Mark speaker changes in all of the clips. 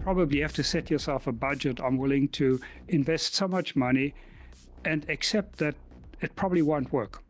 Speaker 1: probably have to set yourself a budget. I'm willing to invest so much money and accept that it probably won't work.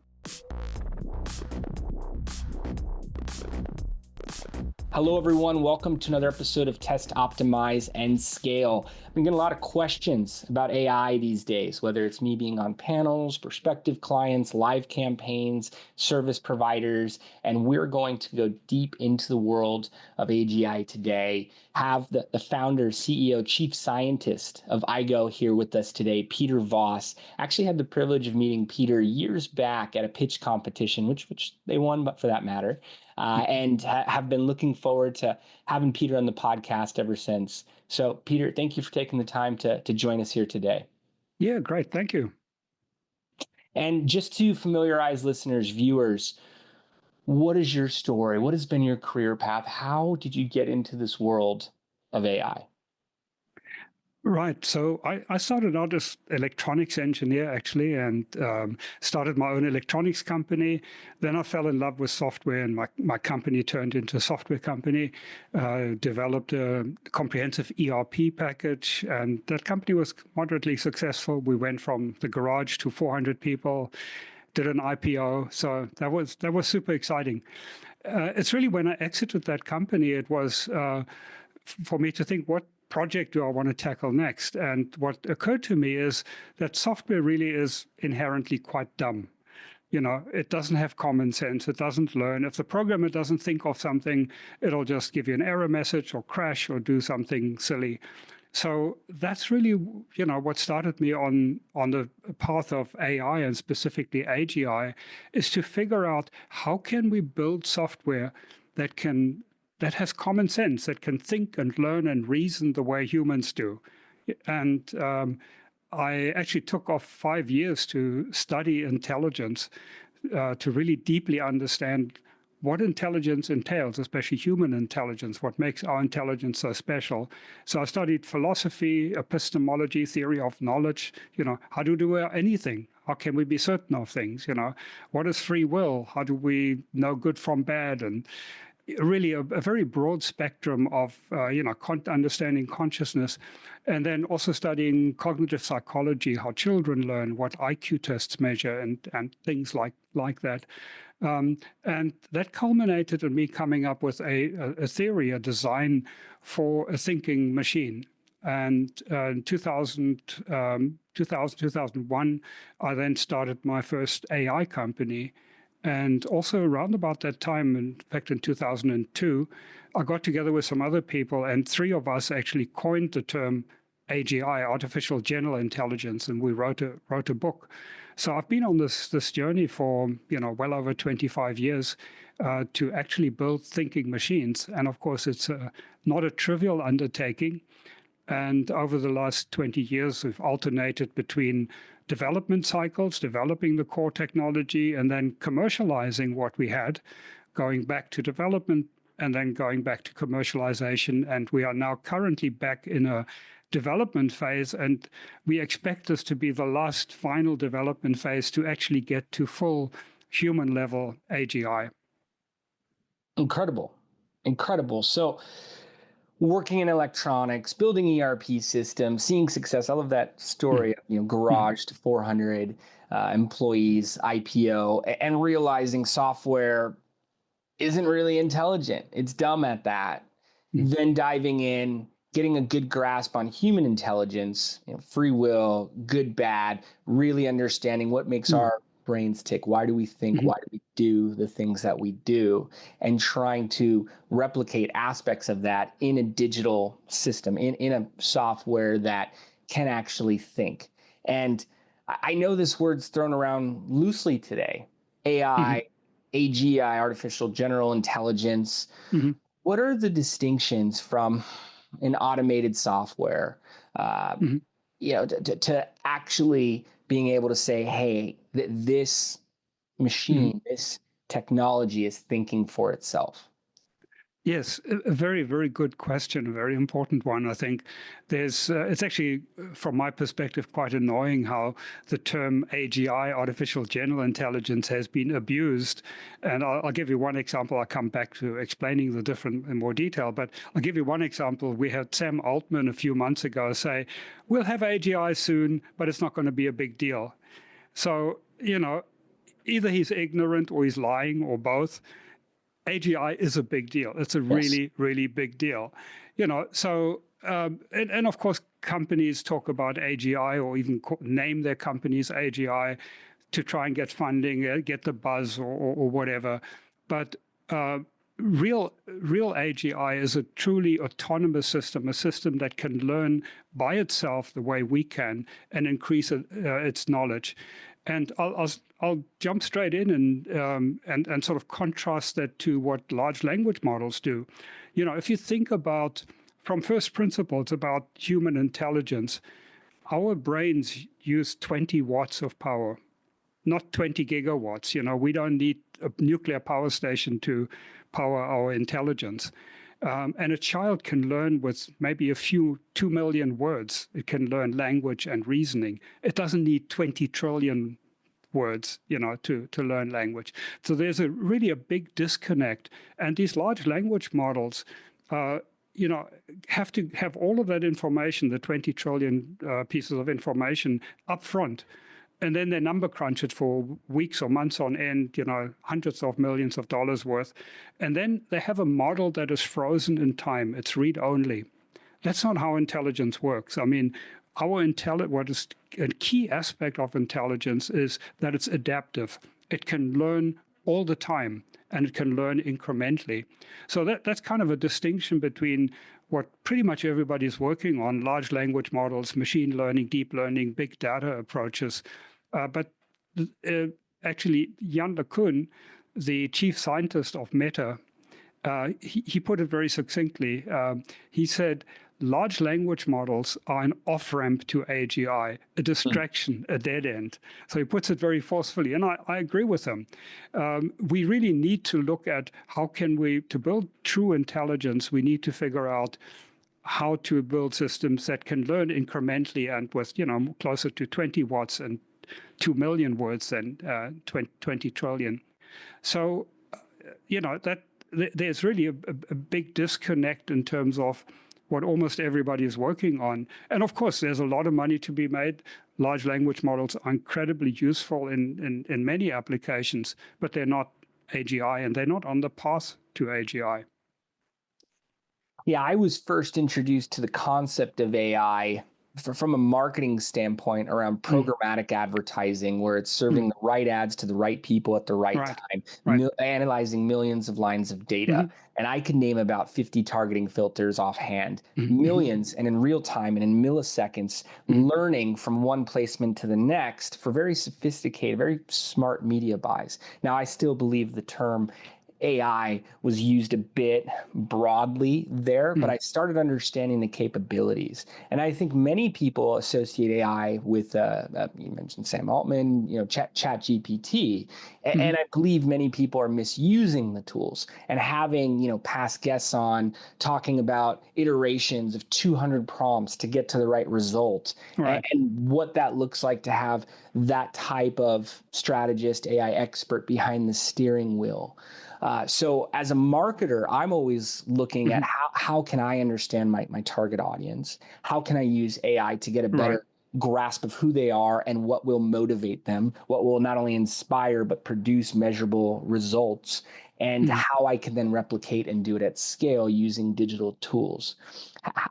Speaker 2: Hello, everyone. Welcome to another episode of Test, Optimize, and Scale. I've been getting a lot of questions about AI these days, whether it's me being on panels, prospective clients, live campaigns, service providers, and we're going to go deep into the world of AGI today. Have the founder, CEO, chief scientist of Aigo here with us today, Peter Voss. Actually had the privilege of meeting Peter years back at a pitch competition, which they won, but for that matter. And have been looking forward to having Peter on the podcast ever since. So, Peter, thank you for taking the time to join us here today.
Speaker 1: Yeah, great. Thank you.
Speaker 2: And just to familiarize listeners, viewers, what is your story? What has been your career path? How did you get into this world of AI?
Speaker 1: Right. So I started out as electronics engineer, actually, and started my own electronics company. Then I fell in love with software, and my company turned into a software company, developed a comprehensive ERP package, and that company was moderately successful. We went from the garage to 400 people, did an IPO. So that was super exciting. It's really when I exited that company, it was for me to think, what project do I want to tackle next? And what occurred to me is that software really is inherently quite dumb. You know, it doesn't have common sense. It doesn't learn. If the programmer doesn't think of something, it'll just give you an error message or crash or do something silly. So that's really, what started me on the path of AI and specifically AGI, is to figure out how can we build software that has common sense, that can think and learn and reason the way humans do. And I actually took off 5 years to study intelligence, to really deeply understand what intelligence entails, especially human intelligence, what makes our intelligence so special. So I studied philosophy, epistemology, theory of knowledge, how do we do anything? How can we be certain of things? What is free will? How do we know good from bad? And really a very broad spectrum of understanding consciousness, and then also studying cognitive psychology, how children learn, what IQ tests measure, and things like that. And that culminated in me coming up with a theory, a design for a thinking machine. And in 2001, I then started my first AI company. And also around about that time, in fact, in 2002, I got together with some other people, and 3 of us actually coined the term AGI, artificial general intelligence, and we wrote a book. So I've been on this journey for well over 25 years to actually build thinking machines. And of course, it's not a trivial undertaking. And over the last 20 years, we've alternated between development cycles, developing the core technology, and then commercializing what we had, going back to development, and then going back to commercialization. And we are now currently back in a development phase, and we expect this to be the last final development phase to actually get to full human level AGI.
Speaker 2: Incredible. So working in electronics, building ERP systems, seeing success. I love that story, garage to 400 employees, IPO, and realizing software isn't really intelligent. It's dumb at that. Then diving in, getting a good grasp on human intelligence, free will, good, bad, really understanding what makes our brains tick. Why do we think? Why do we do the things that we do? And trying to replicate aspects of that in a digital system, in a software that can actually think. And I know this word's thrown around loosely today. AI, AGI, artificial general intelligence. What are the distinctions from an automated software, to actually being able to say, hey, this machine, this technology is thinking for itself?
Speaker 1: Yes, a very, very good question, a very important one. I think it's actually, from my perspective, quite annoying how the term AGI, artificial general intelligence, has been abused. And I'll give you one example. I'll come back to explaining the different in more detail, but I'll give you one example. We had Sam Altman a few months ago say, we'll have AGI soon, but it's not going to be a big deal. So, either he's ignorant or he's lying or both. AGI is a big deal. It's a really, really big deal. So, and of course, companies talk about AGI or even name their companies AGI to try and get funding, get the buzz or whatever. But real AGI is a truly autonomous system, a system that can learn by itself the way we can and increase its knowledge. And I'll jump straight in and sort of contrast that to what large language models do. If you think about, from first principles, about human intelligence, our brains use 20 watts of power, not 20 gigawatts. We don't need a nuclear power station to power our intelligence. And a child can learn with maybe 2 million words. It can learn language and reasoning. It doesn't need 20 trillion words, to learn language. So there's really a big disconnect. And these large language models, have to have all of that information, the 20 trillion pieces of information up front. And then they number crunch it for weeks or months on end, hundreds of millions of dollars worth. And then they have a model that is frozen in time. It's read only. That's not how intelligence works. I mean, what is a key aspect of intelligence is that it's adaptive. It can learn all the time, and it can learn incrementally. So that's kind of a distinction between what pretty much everybody's working on: large language models, machine learning, deep learning, big data approaches. But actually, Jan LeCun, the chief scientist of Meta, he put it very succinctly. He said, large language models are an off-ramp to AGI, a distraction, a dead end. So he puts it very forcefully, and I agree with him. We really need to look at to build true intelligence, we need to figure out how to build systems that can learn incrementally and with, closer to 20 watts and 2 million words than 20 trillion. So, there's really a big disconnect in terms of what almost everybody is working on. And of course, there's a lot of money to be made. Large language models are incredibly useful in many applications, but they're not AGI, and they're not on the path to AGI.
Speaker 2: Yeah, I was first introduced to the concept of AI from a marketing standpoint around programmatic advertising, where it's serving the right ads to the right people at the right time, analyzing millions of lines of data. And I could name about 50 targeting filters offhand, millions, and in real time and in milliseconds, learning from one placement to the next for very sophisticated, very smart media buys. Now, I still believe the term AI was used a bit broadly there, but I started understanding the capabilities. And I think many people associate AI with, you mentioned Sam Altman, ChatGPT. And I believe many people are misusing the tools and having, past guests on talking about iterations of 200 prompts to get to the right result, and what that looks like to have that type of strategist, AI expert behind the steering wheel. So as a marketer, I'm always looking at how can I understand my target audience? How can I use AI to get a better grasp of who they are and what will motivate them, what will not only inspire, but produce measurable results, and how I can then replicate and do it at scale using digital tools.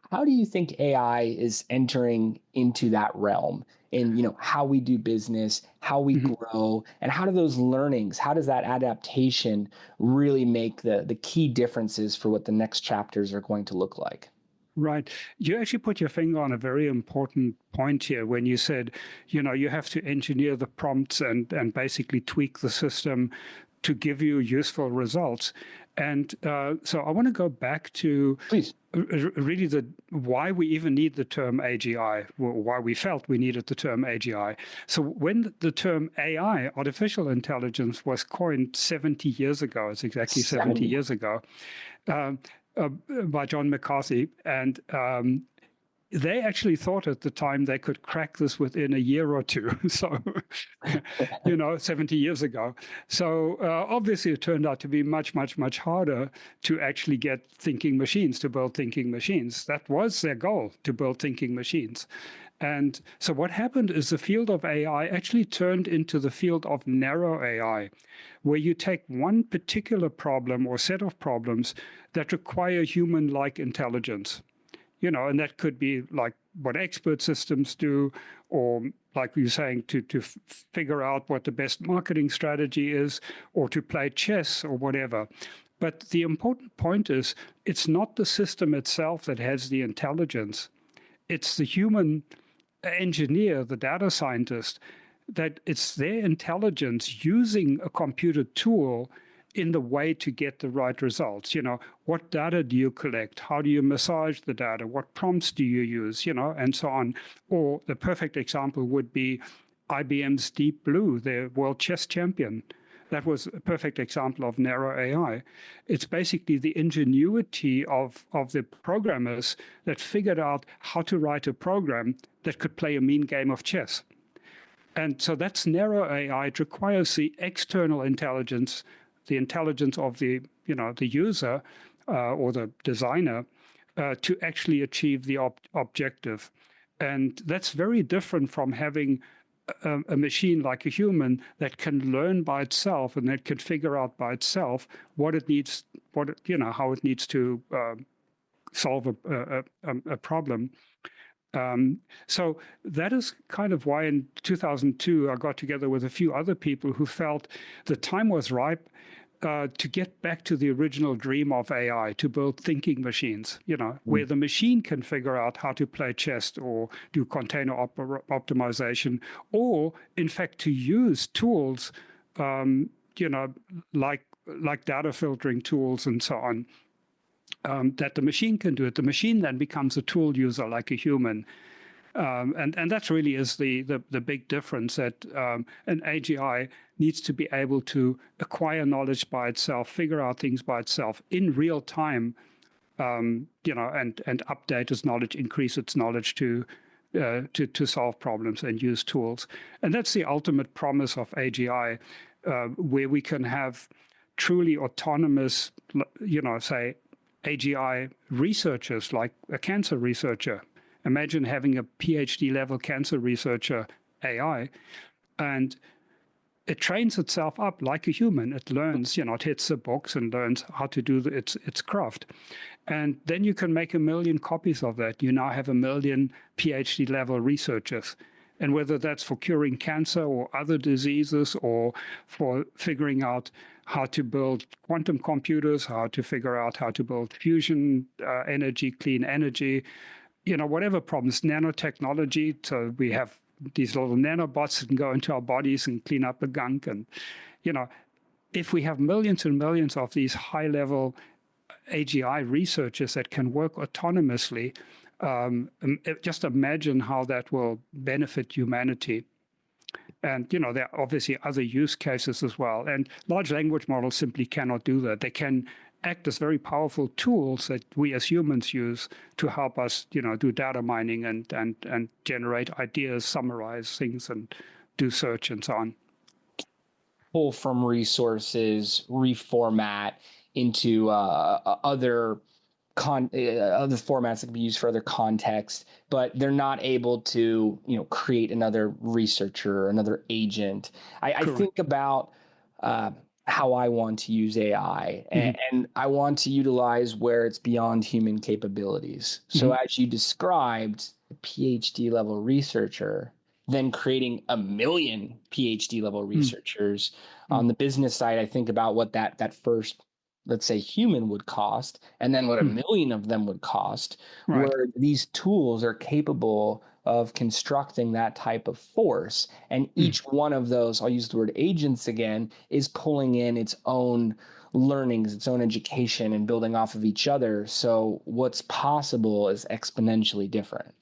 Speaker 2: How do you think AI is entering into that realm in how we do business, how we grow, and how do those learnings, how does that adaptation really make the key differences for what the next chapters are going to look like?
Speaker 1: Right. You actually put your finger on a very important point here when you said, you have to engineer the prompts and basically tweak the system to give you useful results. And so I want to go back to
Speaker 2: Please.
Speaker 1: Really why we even need the term AGI, or why we felt we needed the term AGI. So when the term AI, artificial intelligence, was coined 70 years ago, it's exactly 70 years ago, by John McCarthy, and they actually thought at the time they could crack this within a year or two. So, 70 years ago. So obviously it turned out to be much, much, much harder to actually get thinking machines, to build thinking machines. That was their goal, to build thinking machines. And so what happened is the field of AI actually turned into the field of narrow AI, where you take one particular problem or set of problems that require human-like intelligence. And that could be like what expert systems do, or like we were saying, to figure out what the best marketing strategy is, or to play chess or whatever. But the important point is, it's not the system itself that has the intelligence. It's the human engineer, the data scientist, that it's their intelligence using a computer tool in the way to get the right results. What data do you collect? How do you massage the data? What prompts do you use? And so on. Or the perfect example would be IBM's Deep Blue, their world chess champion. That was a perfect example of narrow AI. It's basically the ingenuity of the programmers that figured out how to write a program that could play a mean game of chess. And so that's narrow AI. It requires the external intelligence, the intelligence of the user or the designer to actually achieve the objective. And that's very different from having a machine like a human that can learn by itself and that can figure out by itself what it needs, how it needs to solve a problem. So that is kind of why in 2002 I got together with a few other people who felt the time was ripe to get back to the original dream of AI, to build thinking machines, where the machine can figure out how to play chess or do container optimization, or in fact to use tools, like data filtering tools and so on. That the machine can do it. The machine then becomes a tool user like a human. And that really is the big difference, that an AGI needs to be able to acquire knowledge by itself, figure out things by itself in real time, and update its knowledge, increase its knowledge to solve problems and use tools. And that's the ultimate promise of AGI, where we can have truly autonomous, say, AGI researchers, like a cancer researcher. Imagine having a PhD level cancer researcher AI, and it trains itself up like a human. It learns, it hits the box and learns how to do its craft. And then you can make 1 million copies of that. You now have 1 million PhD level researchers. And whether that's for curing cancer or other diseases, or for figuring out how to build quantum computers, how to figure out how to build fusion energy, clean energy, whatever problems, nanotechnology. So we have these little nanobots that can go into our bodies and clean up the gunk. And, if we have millions and millions of these high-level AGI researchers that can work autonomously, just imagine how that will benefit humanity. And, there are obviously other use cases as well. And large language models simply cannot do that. They can act as very powerful tools that we as humans use to help us, do data mining and generate ideas, summarize things, and do search and so on.
Speaker 2: Pull from resources, reformat into other formats that can be used for other contexts, but they're not able to, create another researcher or another agent. I think about how I want to use AI, and I want to utilize where it's beyond human capabilities. So as you described, a PhD level researcher, then creating 1 million PhD level researchers. On the business side, I think about what that first, let's say, human would cost, and then what 1 million of them would cost, where these tools are capable of constructing that type of force. And each one of those, I'll use the word agents again, is pulling in its own learnings, its own education, and building off of each other. So what's possible is exponentially different.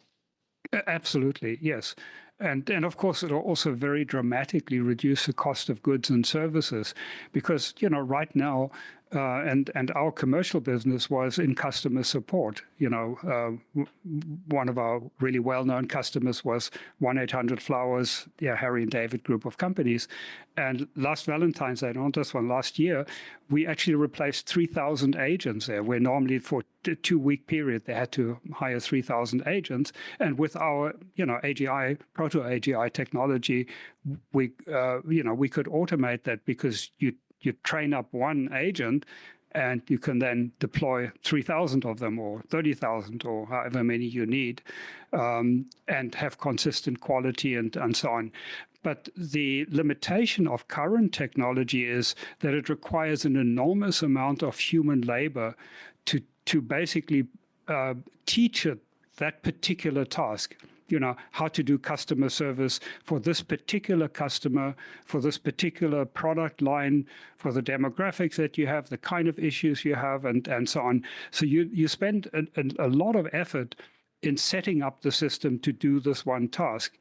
Speaker 1: Absolutely, yes. And of course, it'll also very dramatically reduce the cost of goods and services because, right now, and our commercial business was in customer support. One of our really well-known customers was 1-800-Flowers, Harry and David group of companies. And last Valentine's Day, not this one, last year, we actually replaced 3,000 agents there, where normally for a 2-week period they had to hire 3,000 agents. And with our, AGI, proto-AGI technology, we could automate that because you train up one agent and you can then deploy 3,000 of them or 30,000 or however many you need, and have consistent quality and so on. But the limitation of current technology is that it requires an enormous amount of human labor to basically teach it that particular task. How to do customer service for this particular customer, for this particular product line, for the demographics that you have, the kind of issues you have, and so on. So you spend a lot of effort in setting up the system to do this one task.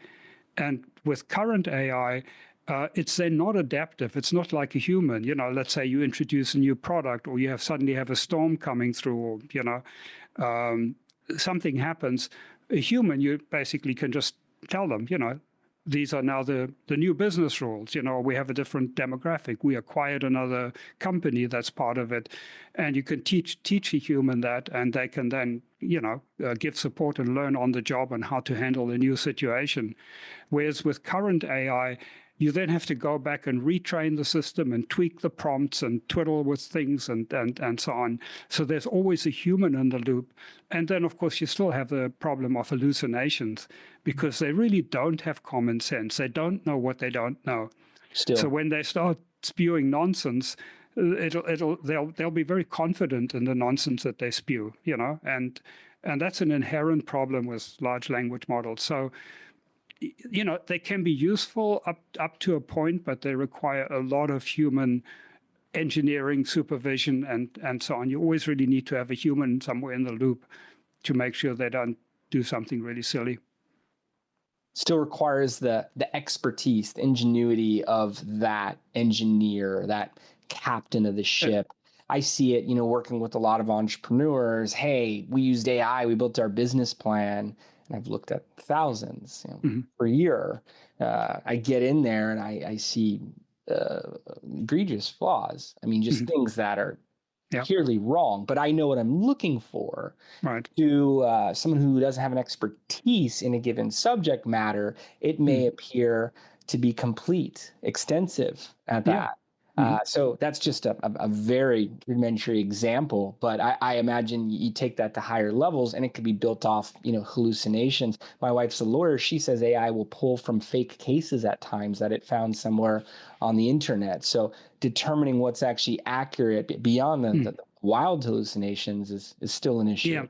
Speaker 1: And with current AI, it's then not adaptive. It's not like a human. Let's say you introduce a new product, or you suddenly have a storm coming through, or something happens. A human, you basically can just tell them, these are now the new business rules. We have a different demographic. We acquired another company that's part of it, and you can teach a human that, and they can then give support and learn on the job on how to handle a new situation. Whereas with current AI, you then have to go back and retrain the system and tweak the prompts and twiddle with things and so on. So there's always a human in the loop. And then, of course, you still have the problem of hallucinations because they really don't have common sense. They don't know what they don't know.
Speaker 2: Still.
Speaker 1: So when they start spewing nonsense, they'll be very confident in the nonsense that they spew, and that's an inherent problem with large language models. So they can be useful up to a point, but they require a lot of human engineering supervision and so on. You always really need to have a human somewhere in the loop to make sure they don't do something really silly.
Speaker 2: Still requires the expertise, the ingenuity of that engineer, that captain of the ship. I see it, working with a lot of entrepreneurs. Hey, we used AI, we built our business plan. And I've looked at thousands per year. I get in there and I see egregious flaws. I mean, just things that are clearly wrong. But I know what I'm looking for.
Speaker 1: Right.
Speaker 2: To someone who doesn't have an expertise in a given subject matter, it may appear to be complete, extensive at that. So that's just a very rudimentary example, but I imagine you take that to higher levels and it could be built off, hallucinations. My wife's a lawyer. She says AI will pull from fake cases at times that it found somewhere on the internet. So determining what's actually accurate beyond the wild hallucinations is still an issue.
Speaker 1: Yeah.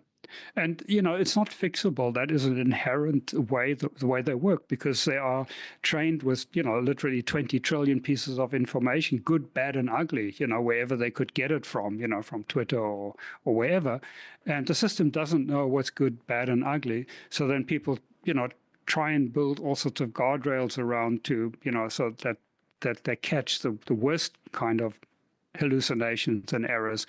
Speaker 1: And, it's not fixable. That is an inherent way, the way they work, because they are trained with, literally 20 trillion pieces of information, good, bad, and ugly, wherever they could get it from Twitter or wherever. And the system doesn't know what's good, bad, and ugly. So then people, try and build all sorts of guardrails around to, so that they catch the worst kind of hallucinations and errors.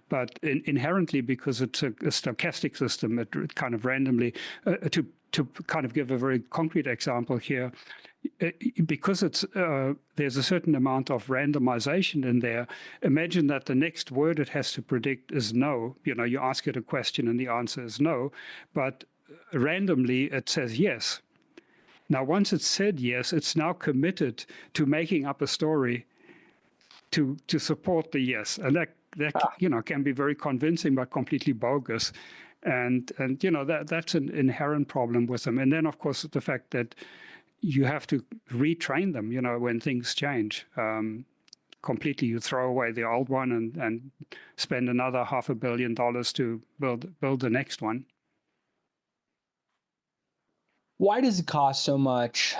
Speaker 1: But inherently, because it's a stochastic system, it kind of randomly, to kind of give a very concrete example here, because it's there's a certain amount of randomization in there. Imagine that the next word it has to predict is no. You ask it a question and the answer is no, but randomly it says yes. Now, once it's said yes, it's now committed to making up a story to support the yes, and that can be very convincing but completely bogus, and that's an inherent problem with them. And then of course the fact that you have to retrain them when things change completely. You throw away the old one and spend another $500 million to build the next one.
Speaker 2: Why does it cost so much?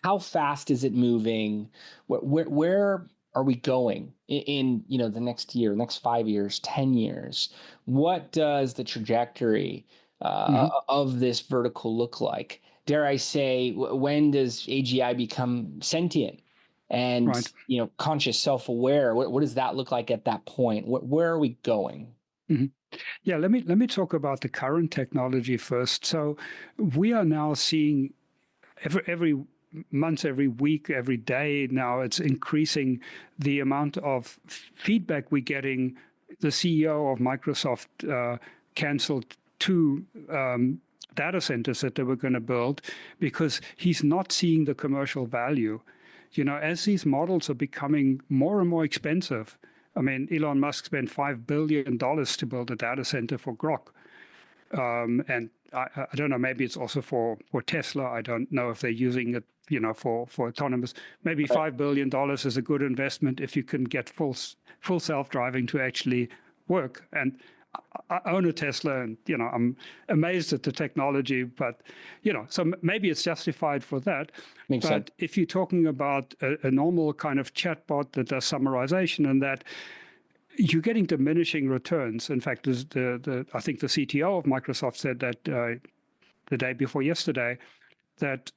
Speaker 2: How fast is it moving? Where are we going in the next year, next 5 years, 10 years? What does the trajectory of this vertical look like? Dare I say, when does AGI become sentient and
Speaker 1: Right.
Speaker 2: conscious, self-aware? What does that look like at that point? Where are we going?
Speaker 1: Yeah, let me talk about the current technology first. So we are now seeing every month, every week, every day now, it's increasing the amount of feedback we're getting. The CEO of Microsoft canceled two data centers that they were going to build because he's not seeing the commercial value. As these models are becoming more and more expensive, I mean, Elon Musk spent $5 billion to build a data center for Grok. And I don't know, maybe it's also for Tesla. I don't know if they're using it, for autonomous. Maybe $5 billion is a good investment if you can get full self-driving to actually work. And I own a Tesla, and I'm amazed at the technology, but so maybe it's justified for that.
Speaker 2: Makes sense.
Speaker 1: But if you're talking about a normal kind of chatbot that does summarization and that, you're getting diminishing returns. In fact, I think the CTO of Microsoft said that the day before yesterday, that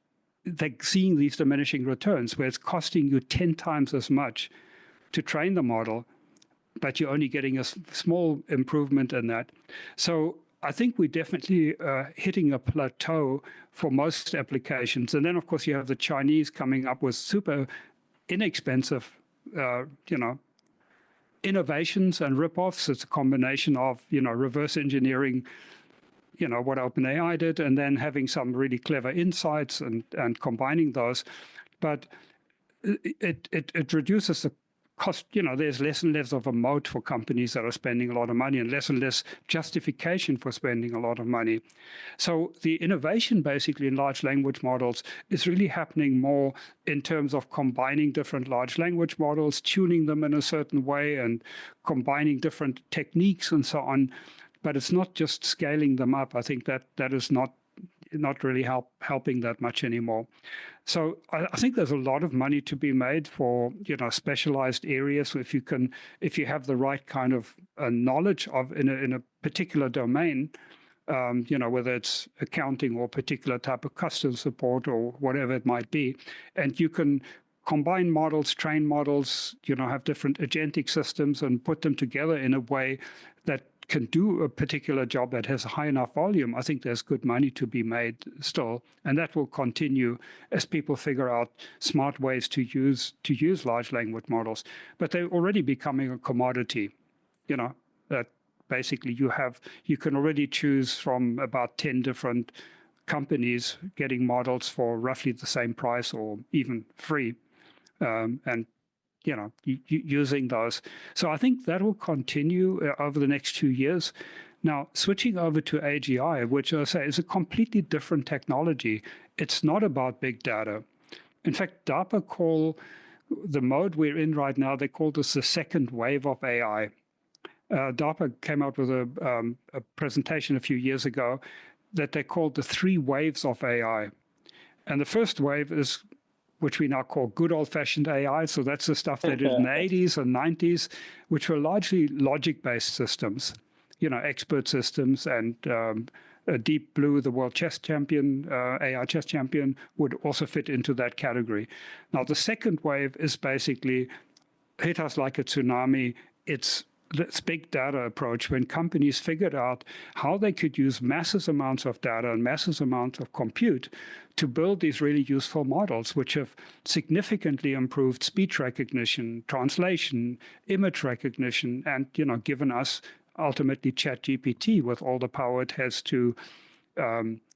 Speaker 1: they're seeing these diminishing returns where it's costing you 10 times as much to train the model, but you're only getting a small improvement in that. So I think we're definitely hitting a plateau for most applications. And then, of course, you have the Chinese coming up with super inexpensive, innovations and rip-offs. It's a combination of, reverse engineering, what OpenAI did, and then having some really clever insights and combining those. But it reduces the cost. There's less and less of a moat for companies that are spending a lot of money and less justification for spending a lot of money. So the innovation basically in large language models is really happening more in terms of combining different large language models, tuning them in a certain way and combining different techniques and so on. But it's not just scaling them up. I think that is not really helping that much anymore. So I think there's a lot of money to be made for specialized areas. If you have the right kind of knowledge of in a particular domain, whether it's accounting or particular type of customer support or whatever it might be, and you can combine models, train models, have different agentic systems and put them together in a way that can do a particular job that has a high enough volume. I think there's good money to be made still, and that will continue as people figure out smart ways to use large language models. But they're already becoming a commodity, that basically you can already choose from about 10 different companies getting models for roughly the same price or even free, and using those. So I think that will continue over the next 2 years. Now, switching over to AGI, which I say is a completely different technology. It's not about big data. In fact, DARPA call the mode we're in right now, they call this the second wave of AI. DARPA came out with a presentation a few years ago that they called the 3 waves of AI. And the first wave is, which we now call good old-fashioned AI. So that's the stuff they did in the 80s and 90s, which were largely logic-based systems, expert systems. And Deep Blue, the world chess champion, AI chess champion, would also fit into that category. Now, the second wave is basically hit us like a tsunami. It's this big data approach when companies figured out how they could use massive amounts of data and massive amounts of compute to build these really useful models, which have significantly improved speech recognition, translation, image recognition, and given us ultimately ChatGPT with all the power it has to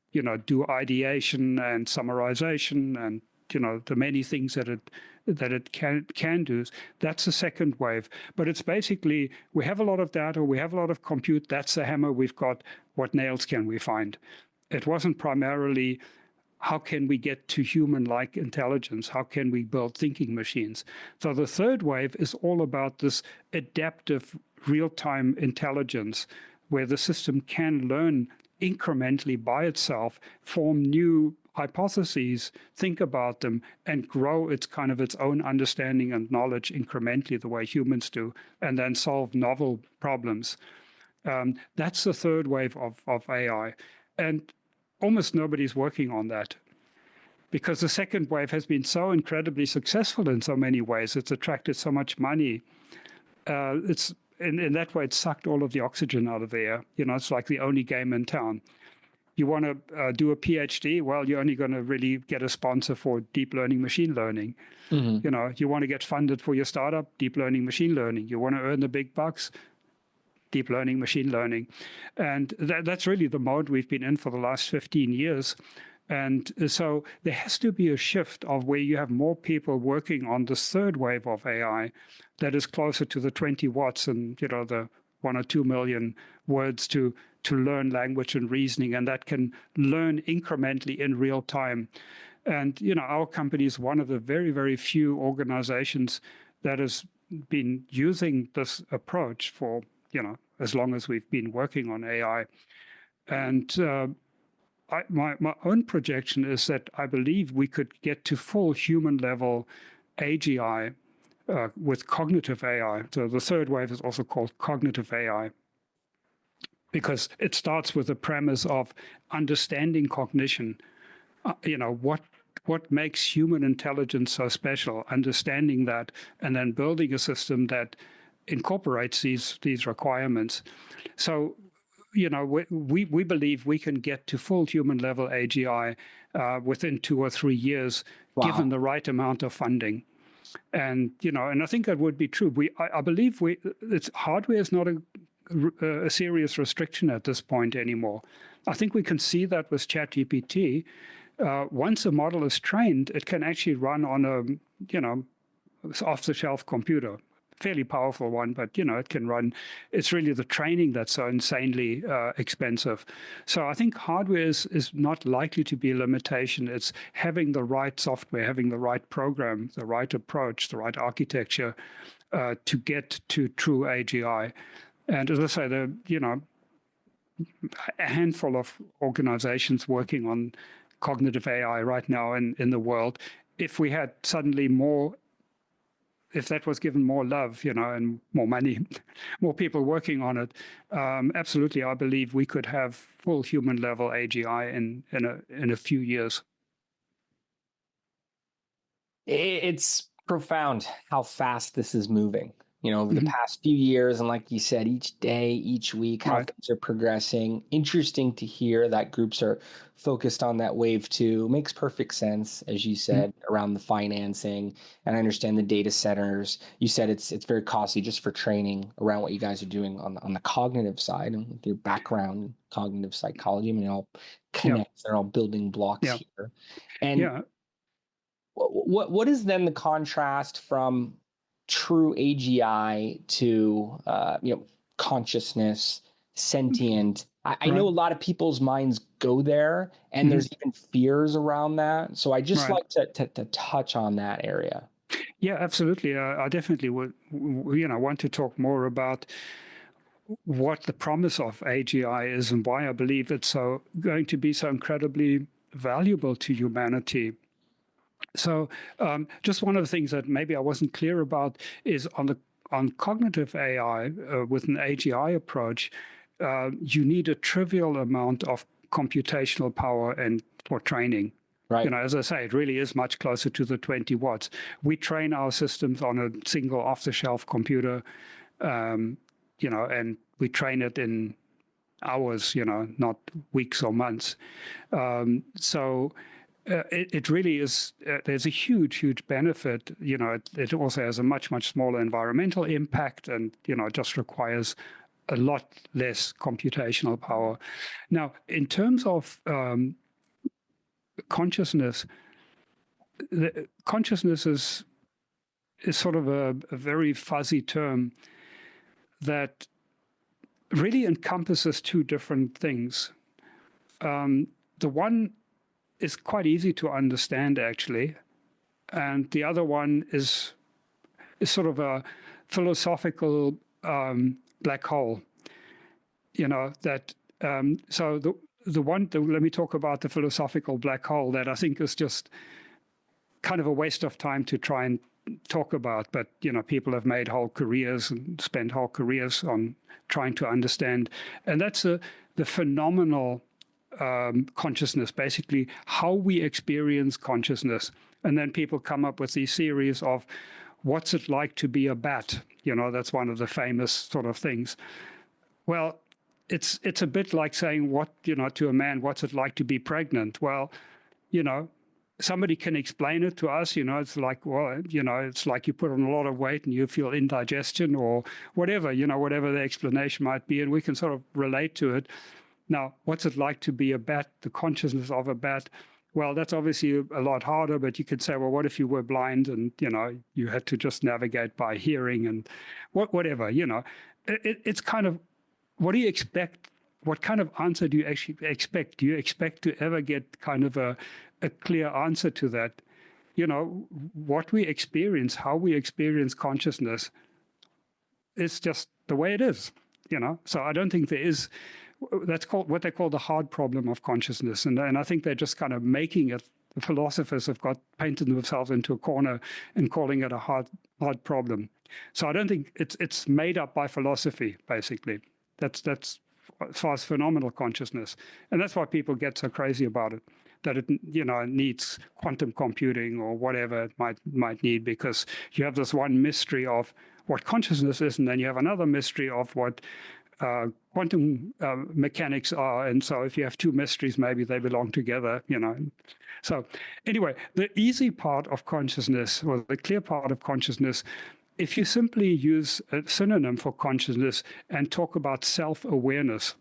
Speaker 1: do ideation and summarization and the many things that it can do. That's the second wave. But it's basically, we have a lot of data, we have a lot of compute, that's the hammer we've got. What nails can we find? It wasn't primarily how can we get to human-like intelligence? How can we build thinking machines? So the third wave is all about this adaptive real-time intelligence where the system can learn incrementally by itself, form new hypotheses, think about them, and grow its own understanding and knowledge incrementally the way humans do, and then solve novel problems. That's the third wave of AI. And almost nobody's working on that, because the second wave has been so incredibly successful in so many ways. It's attracted so much money. It's in that way, it sucked all of the oxygen out of the air. It's like the only game in town. You want to do a PhD? Well, you're only going to really get a sponsor for deep learning, machine learning. You want to get funded for your startup? Deep learning, machine learning. You want to earn the big bucks? Deep learning, machine learning. And that's really the mode we've been in for the last 15 years. And so there has to be a shift of where you have more people working on this third wave of AI that is closer to the 20 watts and, the 1 or 2 million words to learn language and reasoning, and that can learn incrementally in real time. And, our company is one of the very, very few organizations that has been using this approach for, as long as we've been working on AI. And my own projection is that I believe we could get to full human level AGI with cognitive AI. So the third wave is also called cognitive AI, because it starts with the premise of understanding cognition. What makes human intelligence so special, understanding that, and then building a system that incorporates these requirements. So, we believe we can get to full human level AGI within 2 or 3 years, given the right amount of funding. And I think that would be true. I believe hardware is not a serious restriction at this point anymore. I think we can see that with ChatGPT. Once a model is trained, it can actually run on a off-the-shelf computer. Fairly powerful one, but it can run. It's really the training that's so insanely expensive. So I think hardware is not likely to be a limitation. It's having the right software, having the right program, the right approach, the right architecture to get to true AGI. And as I say, there a handful of organizations working on cognitive AI right now in the world. If we had suddenly more, if that was given more love, and more money, more people working on it, absolutely, I believe we could have full human level AGI in a few years.
Speaker 2: It's profound how fast this is moving, over the past few years. And like you said, each day, each week, how things are progressing. Interesting to hear that groups are focused on that wave too. Makes perfect sense, as you said, around the financing. And I understand the data centers. You said it's very costly just for training around what you guys are doing on the cognitive side, and with your background in cognitive psychology. I mean, it all connects. They're all building blocks here. And what is then the contrast from true AGI to consciousness, sentient? I know a lot of people's minds go there, and there's even fears around that. So I just like to touch on that area.
Speaker 1: Yeah, absolutely. I definitely would want to talk more about what the promise of AGI is and why I believe it's going to be so incredibly valuable to humanity. So just one of the things that maybe I wasn't clear about is on cognitive AI with an AGI approach, you need a trivial amount of computational power and for training.
Speaker 2: Right.
Speaker 1: As I say, it really is much closer to the 20 watts. We train our systems on a single off-the-shelf computer, and we train it in hours, not weeks or months. It really is, there's a huge benefit. It also has a much smaller environmental impact, and, it just requires a lot less computational power. Now, in terms of consciousness, consciousness is sort of a very fuzzy term that really encompasses two different things. The one is quite easy to understand, actually, and the other one is sort of a philosophical black hole. So let me talk about the philosophical black hole that I think is just kind of a waste of time to try and talk about. But, people have made whole careers and spent whole careers on trying to understand. And that's the phenomenal consciousness, basically how we experience consciousness. And then people come up with these theories of what's it like to be a bat? That's one of the famous sort of things. Well, it's a bit like saying to a man, what's it like to be pregnant? Well, somebody can explain it to us. It's like, well, it's like you put on a lot of weight and you feel indigestion or whatever, whatever the explanation might be. And we can sort of relate to it. Now, what's it like to be a bat, the consciousness of a bat? Well, that's obviously a lot harder, but you could say, well, what if you were blind and, you had to just navigate by hearing and whatever, It's kind of, what do you expect? What kind of answer do you actually expect? Do you expect to ever get kind of a clear answer to that? What we experience, how we experience consciousness, it's just the way it is, So I don't think there is, that's called what they call the hard problem of consciousness. And I think they're just kind of making it, the philosophers have painted themselves into a corner and calling it a hard problem. So I don't think it's made up by philosophy, basically. That's as far as phenomenal consciousness. And that's why people get so crazy about it, that it needs quantum computing or whatever it might need, because you have this one mystery of what consciousness is, and then you have another mystery of what quantum mechanics are. And so if you have two mysteries, maybe they belong together, So anyway, the easy part of consciousness, or the clear part of consciousness, if you simply use a synonym for consciousness and talk about self-awareness.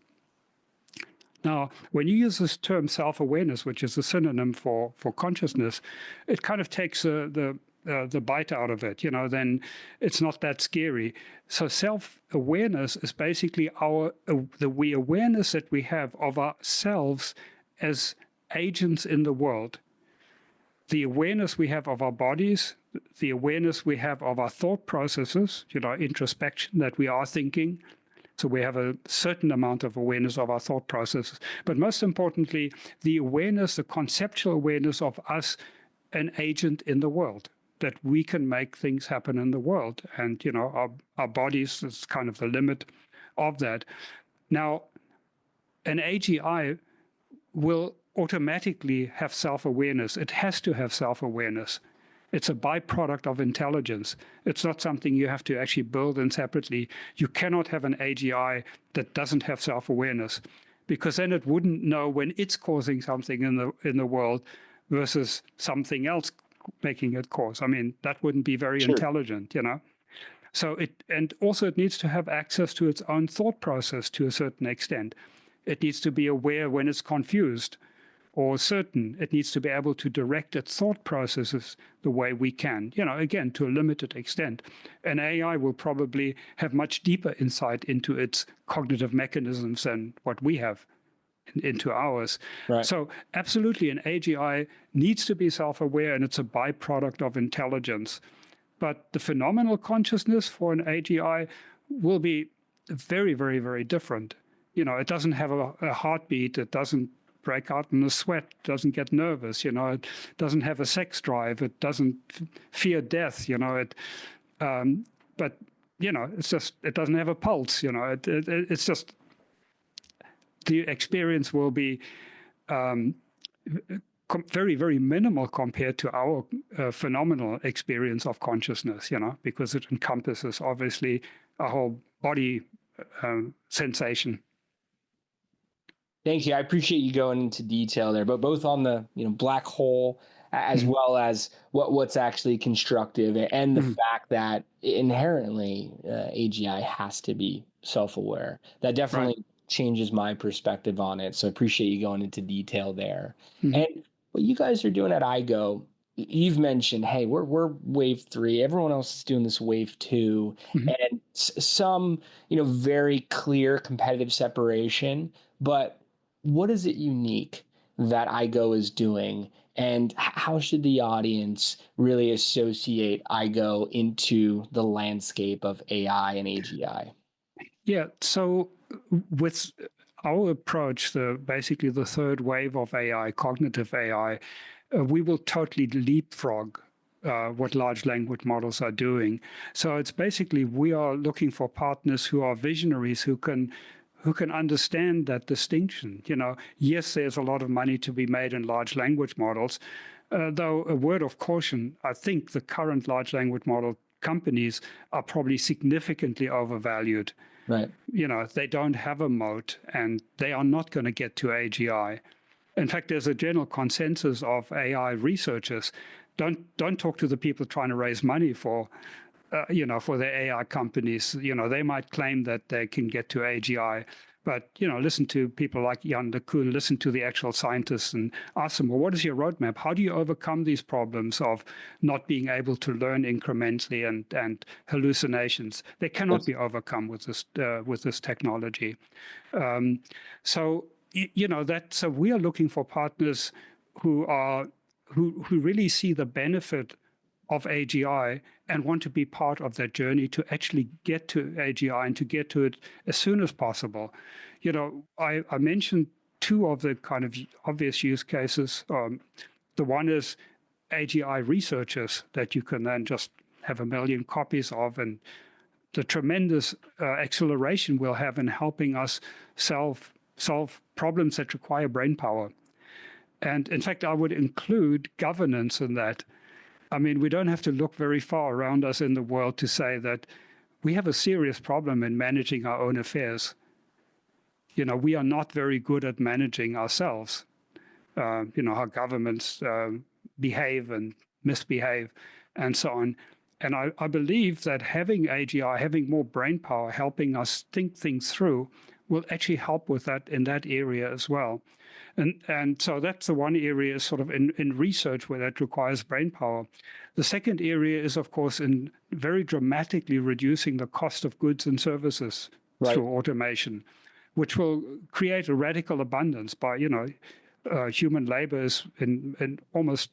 Speaker 1: Now, when you use this term self-awareness, which is a synonym for consciousness, it kind of takes the bite out of it, then it's not that scary. So self-awareness is basically the awareness that we have of ourselves as agents in the world. The awareness we have of our bodies, the awareness we have of our thought processes, introspection, that we are thinking. So we have a certain amount of awareness of our thought processes. But most importantly, the awareness, the conceptual awareness of us, an agent in the world, that we can make things happen in the world. And, our bodies is kind of the limit of that. Now, an AGI will automatically have self-awareness. It has to have self-awareness. It's a byproduct of intelligence. It's not something you have to actually build in separately. You cannot have an AGI that doesn't have self-awareness, because then it wouldn't know when it's causing something in the world versus something else making it cause. I mean, that wouldn't be very intelligent, So and also it needs to have access to its own thought process to a certain extent. It needs to be aware when it's confused or certain. It needs to be able to direct its thought processes the way we can, again, to a limited extent. An AI will probably have much deeper insight into its cognitive mechanisms than what we have into ours.
Speaker 2: Right.
Speaker 1: So absolutely, an AGI needs to be self-aware, and it's a byproduct of intelligence. But the phenomenal consciousness for an AGI will be very, very, very different. It doesn't have a heartbeat. It doesn't break out in a sweat, doesn't get nervous, it doesn't have a sex drive, it doesn't fear death, but, it's just, it doesn't have a pulse, it's just, the experience will be very, very minimal compared to our phenomenal experience of consciousness, because it encompasses, obviously, a whole body sensation.
Speaker 2: Thank you. I appreciate you going into detail there, but both on the black hole as well as what's actually constructive, and the fact that inherently AGI has to be self-aware. That definitely changes my perspective on it. So I appreciate you going into detail there. And what you guys are doing at Aigo, you've mentioned, hey, we're wave 3. Everyone else is doing this wave 2, and some very clear competitive separation, but what is it unique that Aigo is doing, and how should the audience really associate Aigo into the landscape of AI and AGI?
Speaker 1: Yeah, so with our approach, basically the third wave of AI, cognitive AI, we will totally leapfrog what large language models are doing. So it's basically we are looking for partners who are visionaries, who can understand that distinction. Yes, there's a lot of money to be made in large language models, though a word of caution, I think the current large language model companies are probably significantly overvalued.
Speaker 2: Right.
Speaker 1: They don't have a moat, and they are not going to get to AGI. In fact, there's a general consensus of AI researchers. Don't talk to the people trying to raise money for for their AI companies. They might claim that they can get to AGI, but listen to people like Jan LeCun, listen to the actual scientists and ask them, well, what is your roadmap? How do you overcome these problems of not being able to learn incrementally and hallucinations? They cannot be overcome with this technology. So we are looking for partners who really see the benefit of AGI and want to be part of that journey to actually get to AGI and to get to it as soon as possible. I mentioned two of the kind of obvious use cases. The one is AGI researchers that you can then just have 1 million copies of, and the tremendous acceleration we'll have in helping us solve problems that require brain power. And in fact, I would include governance in that. I mean, we don't have to look very far around us in the world to say that we have a serious problem in managing our own affairs. We are not very good at managing ourselves. How governments behave and misbehave and so on. And I believe that having AGI, having more brain power, helping us think things through, will actually help with that in that area as well. And so that's the one area sort of in research where that requires brain power. The second area is, of course, in very dramatically reducing the cost of goods and services through automation, which will create a radical abundance by, human labor is in almost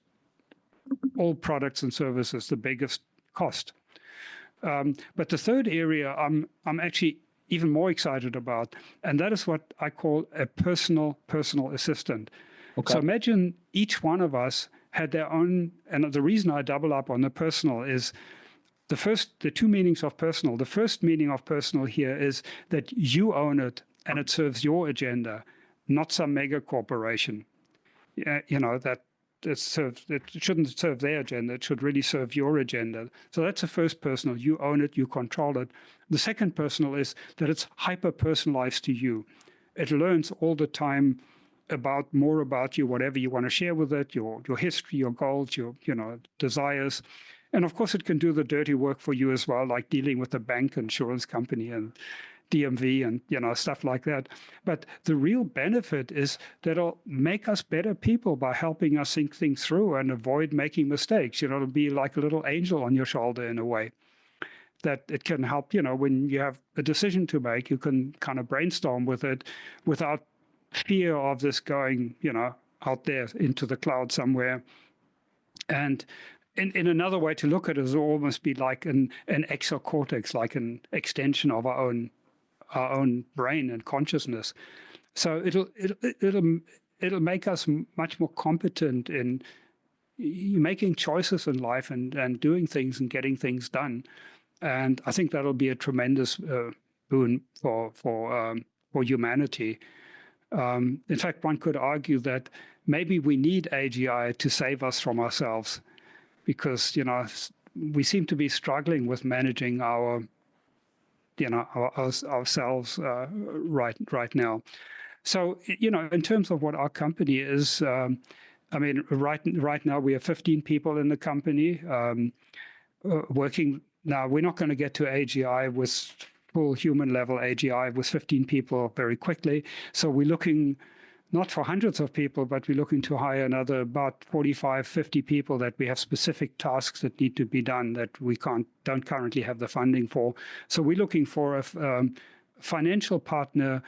Speaker 1: all products and services the biggest cost. But the third area I'm actually even more excited about, and that is what I call a personal assistant. Okay. So imagine each one of us had their own, and the reason I double up on the personal is the two meanings of personal. The first meaning of personal here is that you own it and it serves your agenda, not some mega corporation. That it shouldn't serve their agenda. It should really serve your agenda. So that's the first personal. You own it, you control it. The second personal is that it's hyper-personalized to you. It learns all the time more about you, whatever you want to share with it, your history, your goals, your desires. And of course, it can do the dirty work for you as well, like dealing with the bank, insurance company, and DMV and stuff like that. But the real benefit is that it'll make us better people by helping us think things through and avoid making mistakes. It'll be like a little angel on your shoulder in a way, that it can help. When you have a decision to make, you can kind of brainstorm with it without fear of this going out there into the cloud somewhere. And in another way to look at it is almost be like an exocortex, like an extension of our own brain and consciousness. So it'll make us much more competent in making choices in life and doing things and getting things done. And I think that'll be a tremendous boon for humanity. In fact, one could argue that maybe we need AGI to save us from ourselves, because we seem to be struggling with managing ourselves right now. So in terms of what our company is, right now we have 15 people in the company working. Now we're not going to get to AGI with full human level AGI with 15 people very quickly. So we're looking not for hundreds of people, but we're looking to hire another about 45, 50 people that we have specific tasks that need to be done that we don't currently have the funding for. So we're looking for a financial partner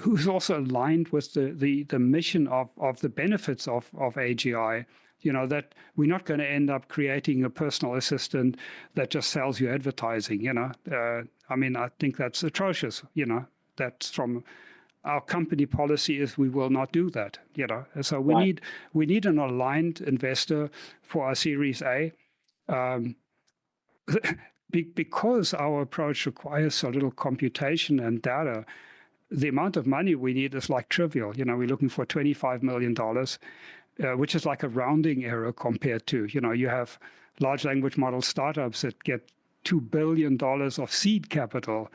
Speaker 1: who's also aligned with the mission of the benefits of AGI. That we're not going to end up creating a personal assistant that just sells you advertising. I think that's atrocious. That's from our company policy is we will not do that. So
Speaker 2: Right.
Speaker 1: we need an aligned investor for our Series A. Because our approach requires so little computation and data, the amount of money we need is like trivial. We're looking for $25 million, which is like a rounding error compared to, you have large language model startups that get $2 billion of seed capital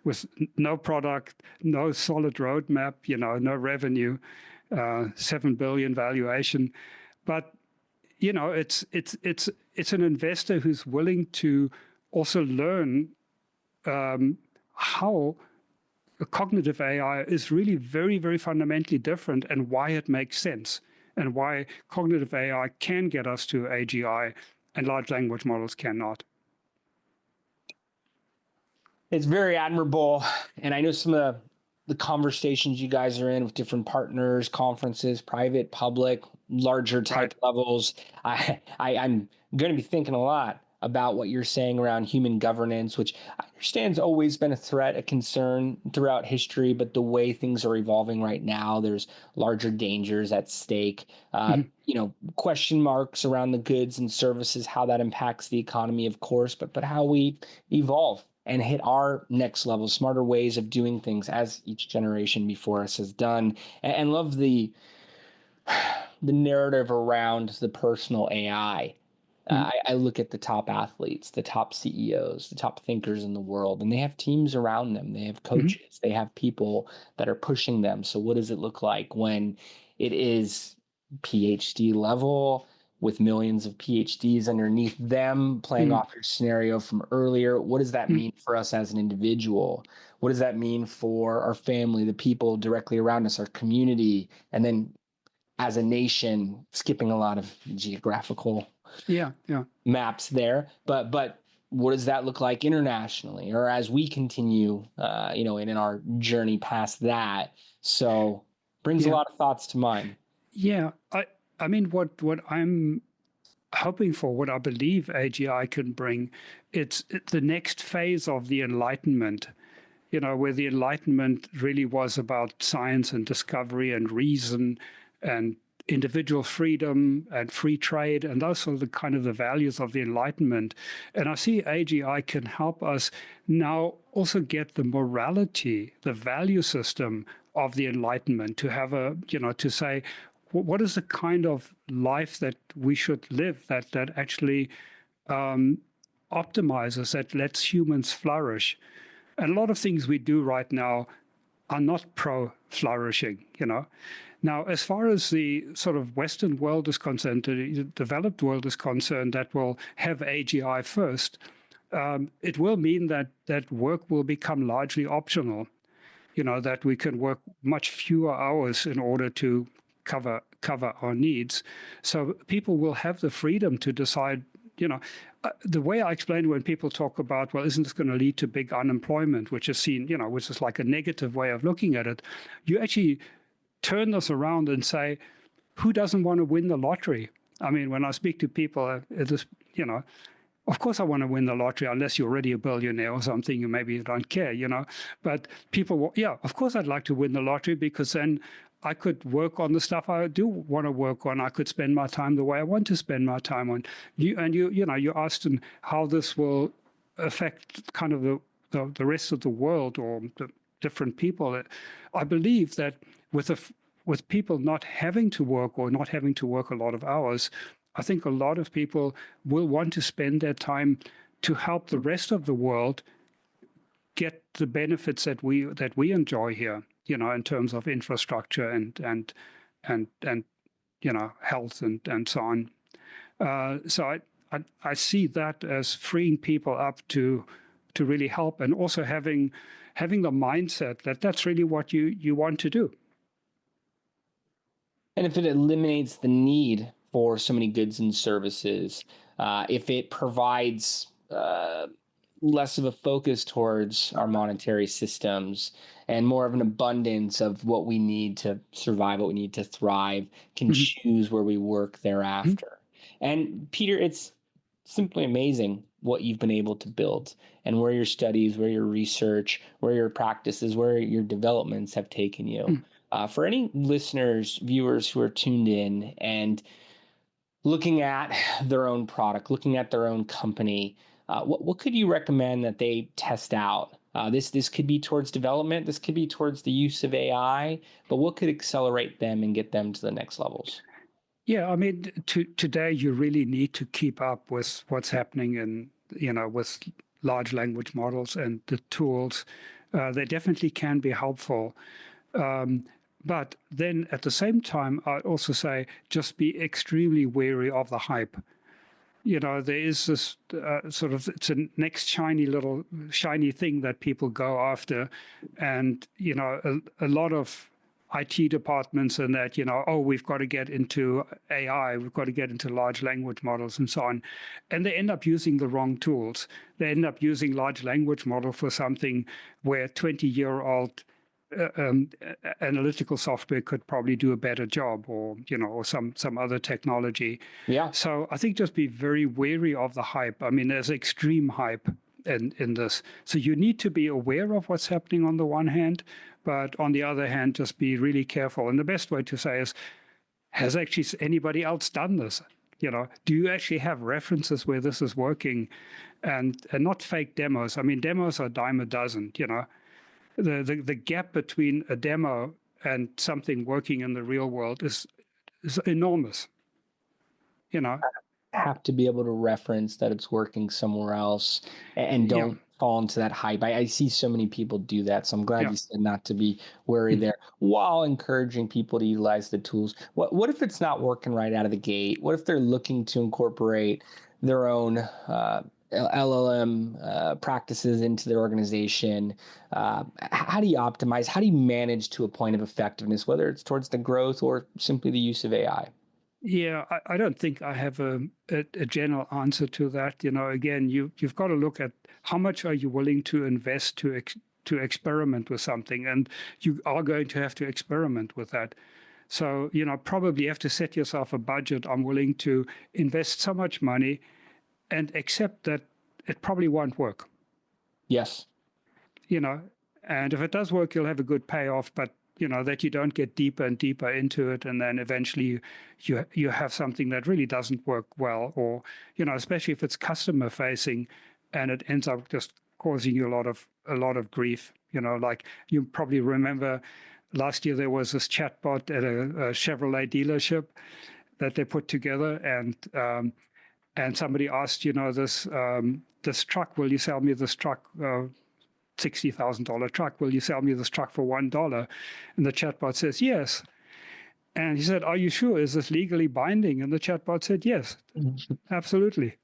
Speaker 1: with no product, no solid roadmap, no revenue, 7 billion valuation. But it's an investor who's willing to also learn how cognitive AI is really very, very fundamentally different and why it makes sense and why cognitive AI can get us to AGI and large language models cannot.
Speaker 2: It's very admirable. And I know some of the conversations you guys are in with different partners, conferences, private, public, larger type levels. I'm going to be thinking a lot about what you're saying around human governance, which I understand has always been a threat, a concern throughout history, but the way things are evolving right now, there's larger dangers at stake. Question marks around the goods and services, how that impacts the economy, of course, but how we evolve and hit our next level, smarter ways of doing things as each generation before us has done. And love the narrative around the personal AI. I look at the top athletes, the top CEOs, the top thinkers in the world, and they have teams around them. They have coaches. They have people that are pushing them. So what does it look like when it is PhD level with millions of PhDs underneath them playing off your scenario from earlier? What does that mean for us as an individual? What does that mean for our family, the people directly around us, our community, and then as a nation, skipping a lot of geographical maps there, but what does that look like internationally, or as we continue, in our journey past that? So brings a lot of thoughts to mind.
Speaker 1: Yeah, I mean, what I'm hoping for, what I believe AGI can bring, it's the next phase of the Enlightenment. Where the Enlightenment really was about science and discovery and reason and individual freedom and free trade, and those are the kind of the values of the Enlightenment. And I see AGI can help us now also get the morality, the value system of the Enlightenment, to have to say, what is the kind of life that we should live that actually optimizes, that lets humans flourish. And a lot of things we do right now are not pro-flourishing, Now, as far as the sort of Western world is concerned, the developed world is concerned, that will have AGI first, it will mean that work will become largely optional, that we can work much fewer hours in order to cover our needs. So people will have the freedom to decide, the way I explain when people talk about, well, isn't this going to lead to big unemployment, which is seen, which is like a negative way of looking at it. You actually turn this around and say, who doesn't want to win the lottery? I mean, when I speak to people, it is, of course I want to win the lottery, unless you're already a billionaire or something, you maybe don't care, But people, of course I'd like to win the lottery, because then I could work on the stuff I do want to work on. I could spend my time the way I want to spend my time on. You asked them how this will affect kind of the rest of the world or the different people. I believe that with people not having to work or not having to work a lot of hours, I think a lot of people will want to spend their time to help the rest of the world get the benefits that we enjoy here, in terms of infrastructure and health and so on. So I see that as freeing people up to really help, and also having the mindset that that's really what you want to do.
Speaker 2: And if it eliminates the need for so many goods and services, if it provides less of a focus towards our monetary systems and more of an abundance of what we need to survive, what we need to thrive, can choose where we work thereafter. And Peter, it's simply amazing what you've been able to build and where your studies, where your research, where your practices, where your developments have taken you.
Speaker 1: Mm.
Speaker 2: For any listeners, viewers who are tuned in and looking at their own product, looking at their own company, what could you recommend that they test out? This could be towards development, this could be towards the use of AI, but what could accelerate them and get them to the next levels?
Speaker 1: Yeah, I mean, today you really need to keep up with what's happening in, with large language models and the tools. They definitely can be helpful. Um, but then at the same time, I also say just be extremely wary of the hype. There is this sort of, it's a next shiny thing that people go after. And, a lot of IT departments and that, oh, we've got to get into AI, we've got to get into large language models and so on. And they end up using the wrong tools. They end up using large language model for something where 20-year-old analytical software could probably do a better job, or or some other technology.
Speaker 2: Yeah.
Speaker 1: So I think just be very wary of the hype. I mean, there's extreme hype in this, so you need to be aware of what's happening on the one hand, but on the other hand, just be really careful. And the best way to say is, has actually anybody else done this? Do you actually have references where this is working, and not fake demos? I mean, demos are a dime a dozen. The gap between a demo and something working in the real world is enormous.
Speaker 2: Have to be able to reference that it's working somewhere else and
Speaker 1: Yeah,
Speaker 2: don't fall into that hype. I see so many people do that. So I'm glad
Speaker 1: yeah.
Speaker 2: you said not to be wary there while encouraging people to utilize the tools. What if it's not working right out of the gate? What if they're looking to incorporate their own LLM practices into their organization? How do you optimize? How do you manage to a point of effectiveness, whether it's towards the growth or simply the use of AI?
Speaker 1: Yeah, I don't think I have a general answer to that. Again, you've got to look at how much are you willing to invest to experiment with something, and you are going to have to experiment with that. So, probably have to set yourself a budget. I'm willing to invest so much money and accept that it probably won't work.
Speaker 2: Yes.
Speaker 1: you know, and if it does work, you'll have a good payoff, but that you don't get deeper and deeper into it, and then eventually you have something that really doesn't work well, or especially if it's customer facing, and it ends up just causing you a lot of grief. Like you probably remember last year there was this chatbot at a Chevrolet dealership that they put together, and somebody asked, this truck, will you sell me this truck? $60,000 truck. Will you sell me this truck for $1? And the chatbot says, yes. And he said, are you sure? Is this legally binding? And the chatbot said, yes, absolutely.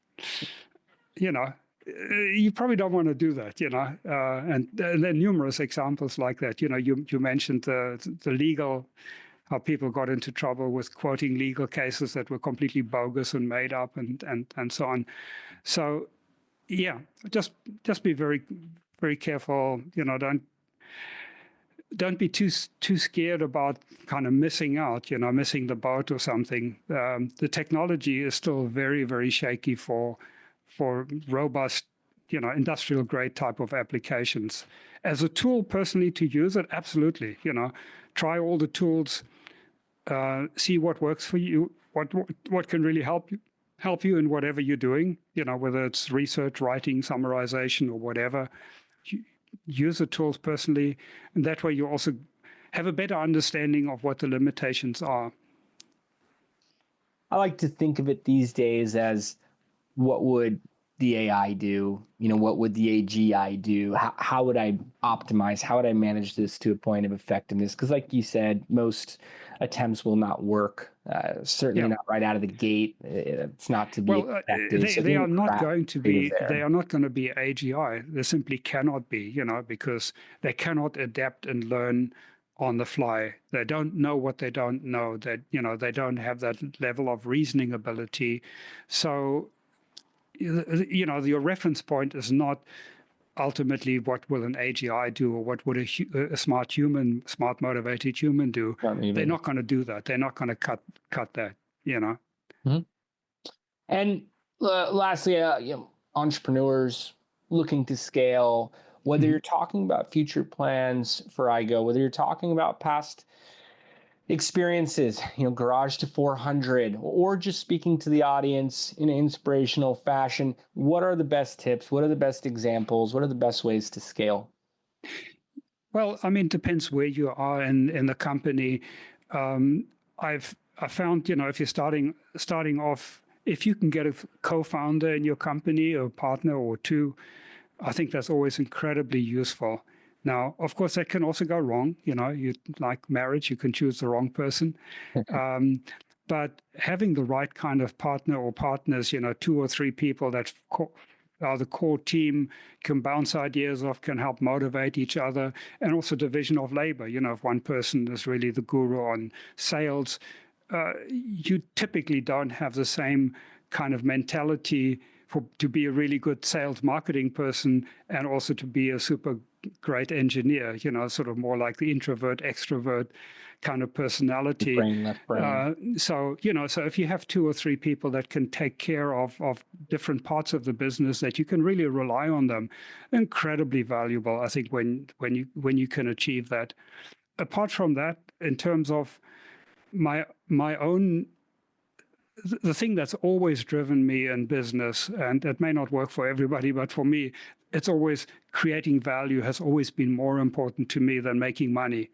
Speaker 1: You probably don't want to do that, and there are numerous examples like that. You mentioned the legal, how people got into trouble with quoting legal cases that were completely bogus and made up, and so on. So, yeah, just be very, very careful. Don't be too scared about kind of missing out. Missing the boat or something. The technology is still very, very shaky for robust, industrial grade type of applications. As a tool, personally, to use it, absolutely. Try all the tools, see what works for you, what can really help you in whatever you're doing, whether it's research, writing, summarization, or whatever. Use the tools personally, and that way you also have a better understanding of what the limitations are.
Speaker 2: I like to think of it these days as what would the AI do? What would the AGI do? How would I optimize? How would I manage this to a point of effectiveness? Because like you said, most attempts will not work, certainly not right out of the gate. It's not to be expected. So
Speaker 1: They are
Speaker 2: being
Speaker 1: not going to be,
Speaker 2: there.
Speaker 1: they are not going to be AGI. They simply cannot be, because they cannot adapt and learn on the fly. They don't know what they don't know. That they don't have that level of reasoning ability. So your reference point is not ultimately what will an AGI do, or what would a smart human, smart motivated human do. They're not going to do that. They're not going to cut that.
Speaker 2: Mm-hmm. And Lastly, entrepreneurs looking to scale, whether you're talking about future plans for Aigo, whether you're talking about past experiences, garage to 400, or just speaking to the audience in an inspirational fashion, what are the best tips? What are the best examples? What are the best ways to scale?
Speaker 1: Well, I mean, it depends where you are in the company. I found, if you're starting off, if you can get a co-founder in your company, or a partner or two, I think that's always incredibly useful. Now, of course, that can also go wrong. You like marriage, you can choose the wrong person. But having the right kind of partner or partners, 2 or 3 people that are the core team, can bounce ideas off, can help motivate each other, and also division of labor. If one person is really the guru on sales, you typically don't have the same kind of mentality to be a really good sales marketing person and also to be a super great engineer, sort of more like the introvert, extrovert kind of personality.
Speaker 2: Brain, left brain.
Speaker 1: So if you have 2 or 3 people that can take care of different parts of the business, that you can really rely on them, incredibly valuable, I think, when you can achieve that. Apart from that, in terms of my own, the thing that's always driven me in business, and it may not work for everybody, but for me, it's always creating value has always been more important to me than making money.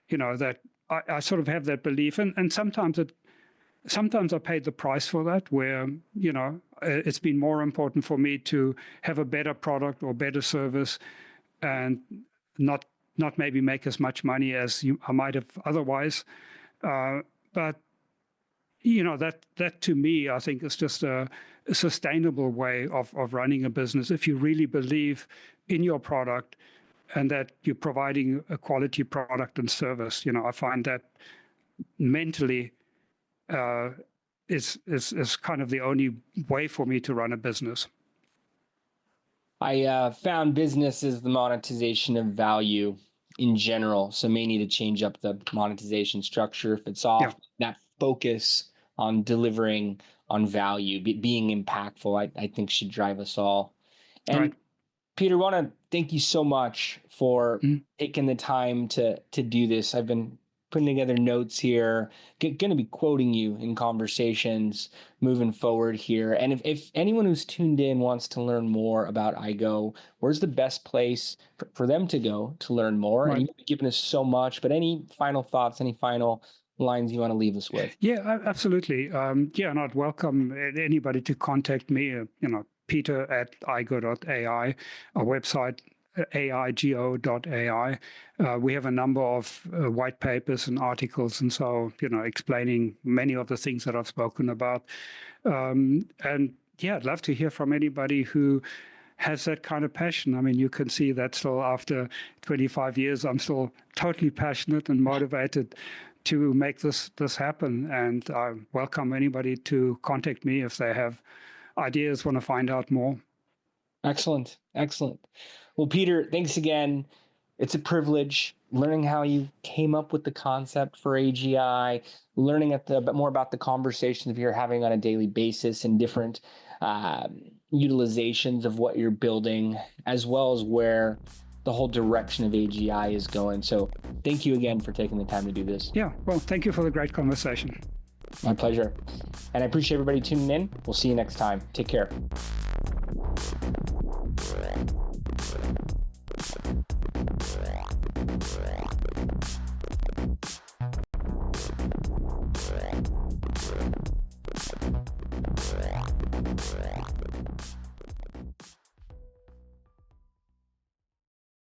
Speaker 1: That I sort of have that belief, and sometimes I paid the price for that, where it's been more important for me to have a better product or better service, and not maybe make as much money as I might have otherwise. But that to me, I think, is just a sustainable way of running a business. If you really believe in your product and that you're providing a quality product and service, I find that mentally is kind of the only way for me to run a business.
Speaker 2: I found business is the monetization of value in general, so may need to change up the monetization structure if it's off. That focus on delivering on value, being impactful, I think should drive us all. And
Speaker 1: right.
Speaker 2: Peter, want to thank you so much for taking the time to do this. I've been putting together notes here, going to be quoting you in conversations moving forward here. And if anyone who's tuned in wants to learn more about Aigo, where's the best place for them to go to learn more? Right. And you've given us so much, but any final thoughts, any final lines you want to leave us with?
Speaker 1: Yeah, absolutely. And I'd welcome anybody to contact me, peter@aigo.ai, our website, aigo.ai. We have a number of white papers and articles, and so, explaining many of the things that I've spoken about. And yeah, I'd love to hear from anybody who has that kind of passion. I mean, you can see that still after 25 years, I'm still totally passionate and motivated to make this happen. And I welcome anybody to contact me if they have ideas, want to find out more.
Speaker 2: Excellent. Well, Peter, thanks again. It's a privilege learning how you came up with the concept for AGI, learning a bit more about the conversations you're having on a daily basis and different utilizations of what you're building, as well as where the whole direction of AGI is going. So thank you again for taking the time to do this.
Speaker 1: Yeah, well, thank you for the great conversation.
Speaker 2: My pleasure. And I appreciate everybody tuning in. We'll see you next time. Take care.